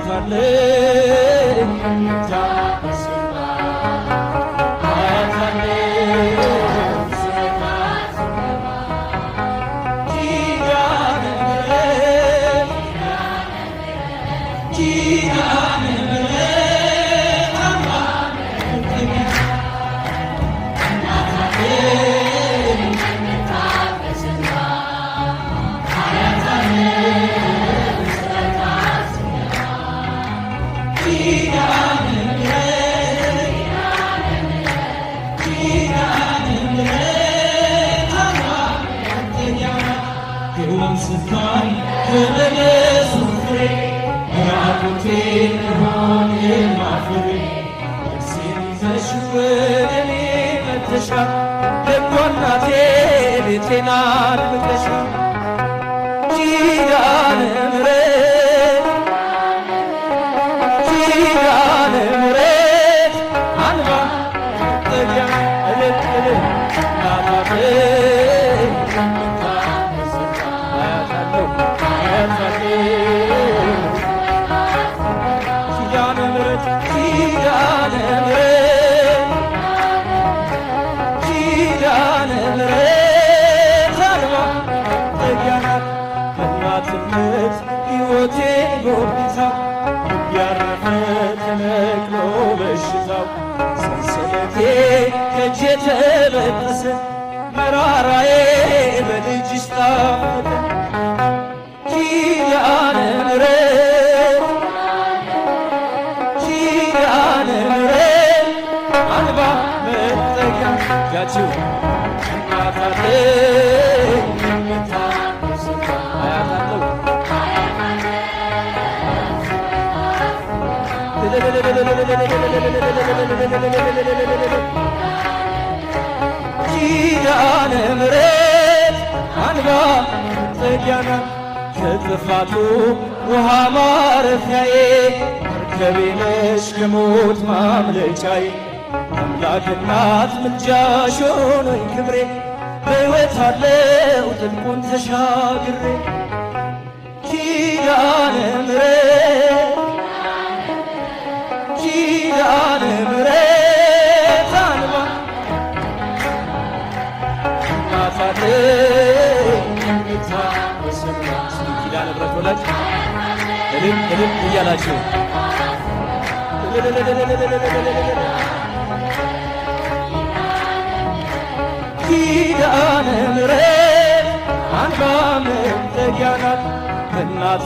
አያታለኝ የምታስባ አያታለኝ ኪዳነ ምሕረት ኪዳነ ምሕረት አምባ መጠጊያ ስታይ ከበለሱ ፍሬ ራቁቴን መሆን የማፍሬ ልብሴን ይዘሽ ወደ እኔ መጥተሻል ደጓ እናቴ ቤቴን አድምቀሻል ኪዳነ ምሕረት ኪዳነ ምሕረት አምባ መጠጊያ እልል እልል አያታለኝ ኪዳነ ምሕረት ኪዳነ ምሕረት ኪዳነ ምሕረት አልባ መጠጊያ ናት በእናትነት ሕይወቴን ጎብኝታ ያረፈ ተነቅሎ በሽታው ሰንሰለቴ ከእጄ ተበጠሰ መራራዬ በልጅሽ ጣፈጠ ኪዳነ ምሕረት ኪዳነ ምሕረት አምባ መጠጊያ ያቺው እናታለኝ የምታስባ አያታለሁ ኪዳነ ምሕረት አምባ መጠጊያ ናት ከጥፋቱ ውሃ ማረፊያዬ መርከቤ ነሽ ከሞት ማምለጫዬ አምላክ እናት ምልጃሽ ሆኖኝ ክብሬ በሕይወት አለው ጥልቁን ተሻግሬ ኪዳነ ምሕረት ኪዳነ ምሕረት አምባ እናታለኝ የምታስባ ኪዳነ ምሕረት ወላጅ እልል እልል እያላችሁ ኪዳነ ምሕረት አምባ መጠጊያ ናት እናት